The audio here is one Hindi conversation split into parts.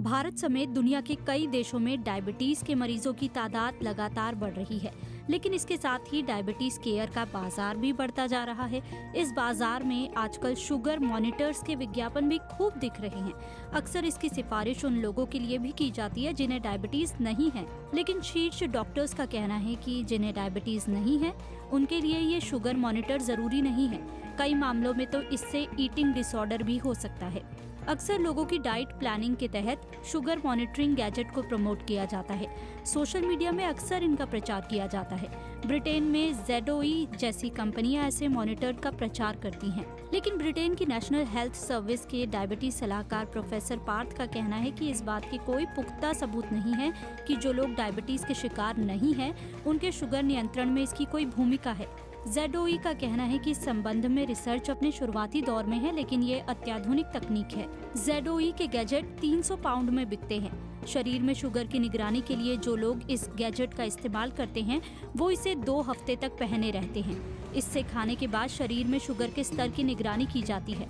भारत समेत दुनिया के कई देशों में डायबिटीज के मरीजों की तादाद लगातार बढ़ रही है, लेकिन इसके साथ ही डायबिटीज केयर का बाजार भी बढ़ता जा रहा है। इस बाजार में आजकल शुगर मॉनिटर्स के विज्ञापन भी खूब दिख रहे हैं। अक्सर इसकी सिफारिश उन लोगों के लिए भी की जाती है जिन्हें डायबिटीज नहीं है, लेकिन शीर्ष डॉक्टर्स का कहना है कि जिन्हें डायबिटीज नहीं है उनके लिए ये शुगर मॉनिटर जरूरी नहीं है। कई मामलों में तो इससे ईटिंग डिसऑर्डर भी हो सकता है। अक्सर लोगों की डाइट प्लानिंग के तहत शुगर मॉनिटरिंग गैजेट को प्रमोट किया जाता है। सोशल मीडिया में अक्सर इनका प्रचार किया जाता है। ब्रिटेन में ZOE जैसी कंपनियां ऐसे मॉनिटर का प्रचार करती हैं। लेकिन ब्रिटेन की नेशनल हेल्थ सर्विस के डायबिटीज सलाहकार प्रोफेसर पार्थ का कहना है कि इस बात की कोई पुख्ता सबूत नहीं है कि जो लोग डायबिटीज के शिकार नहीं हैं, उनके शुगर नियंत्रण में इसकी कोई भूमिका है। ZOE का कहना है कि इस संबंध में रिसर्च अपने शुरुआती दौर में है, लेकिन ये अत्याधुनिक तकनीक है। ZOE के गैजेट 300 पाउंड में बिकते हैं। शरीर में शुगर की निगरानी के लिए जो लोग इस गैजेट का इस्तेमाल करते हैं वो इसे 2 हफ्ते तक पहने रहते हैं। इससे खाने के बाद शरीर में शुगर के स्तर की निगरानी की जाती है।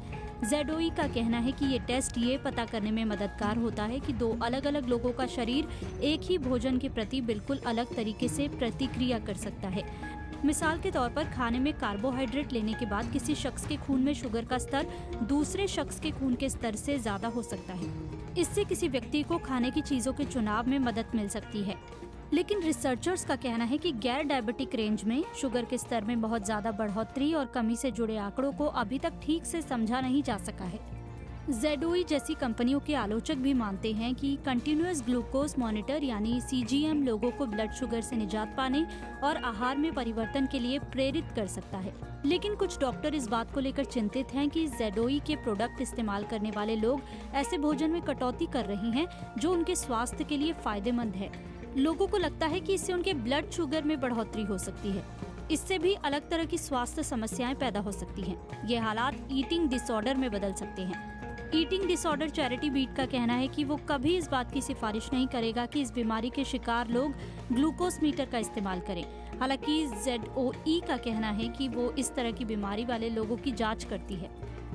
ZOE का कहना है कि ये टेस्ट ये पता करने में मददगार होता है कि 2 अलग-अलग लोगों का शरीर एक ही भोजन के प्रति बिल्कुल अलग तरीके से प्रतिक्रिया कर सकता है। मिसाल के तौर पर खाने में कार्बोहाइड्रेट लेने के बाद किसी शख्स के खून में शुगर का स्तर दूसरे शख्स के खून के स्तर से ज्यादा हो सकता है। इससे किसी व्यक्ति को खाने की चीजों के चुनाव में मदद मिल सकती है। लेकिन रिसर्चर्स का कहना है कि गैर डायबिटिक रेंज में शुगर के स्तर में बहुत ज्यादा बढ़ोतरी और कमी से जुड़े आंकड़ों को अभी तक ठीक से समझा नहीं जा सका है। ZOE जैसी कंपनियों के आलोचक भी मानते हैं कि कंटिन्यूअस ग्लूकोज मॉनिटर यानी CGM लोगों को ब्लड शुगर से निजात पाने और आहार में परिवर्तन के लिए प्रेरित कर सकता है। लेकिन कुछ डॉक्टर इस बात को लेकर चिंतित हैं कि ZOE के प्रोडक्ट इस्तेमाल करने वाले लोग ऐसे भोजन में कटौती कर रहे हैं जो उनके स्वास्थ्य के लिए फायदेमंद है। लोगों को लगता है कि इससे उनके ब्लड शुगर में बढ़ोतरी हो सकती है। इससे भी अलग तरह की स्वास्थ्य समस्याएं पैदा हो सकती हैं। ये हालात ईटिंग डिसऑर्डर में बदल सकते हैं। ईटिंग डिसऑर्डर चैरिटी बीट का कहना है कि वो कभी इस बात की सिफारिश नहीं करेगा कि इस बीमारी के शिकार लोग ग्लूकोज मीटर का इस्तेमाल करें। हालांकि ZOE का कहना है कि वो इस तरह की बीमारी वाले लोगों की जांच करती है।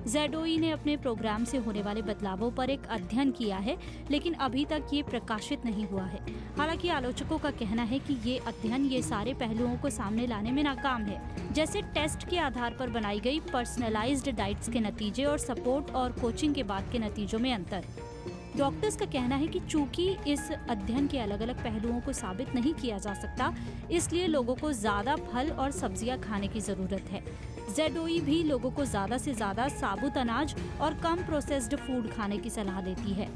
ZOE ने अपने प्रोग्राम से होने वाले बदलावों पर एक अध्ययन किया है, लेकिन अभी तक ये प्रकाशित नहीं हुआ है। हालांकि आलोचकों का कहना है कि ये अध्ययन ये सारे पहलुओं को सामने लाने में नाकाम है, जैसे टेस्ट के आधार पर बनाई गई पर्सनलाइज्ड डाइट्स के नतीजे और सपोर्ट और कोचिंग के बाद के नतीजों में अंतर। डॉक्टर्स का कहना है कि चूंकि इस अध्ययन के अलग अलग पहलुओं को साबित नहीं किया जा सकता, इसलिए लोगों को ज्यादा फल और सब्जियां खाने की जरूरत है। ZOE भी लोगों को ज्यादा से ज्यादा साबुत अनाज और कम प्रोसेस्ड फूड खाने की सलाह देती है।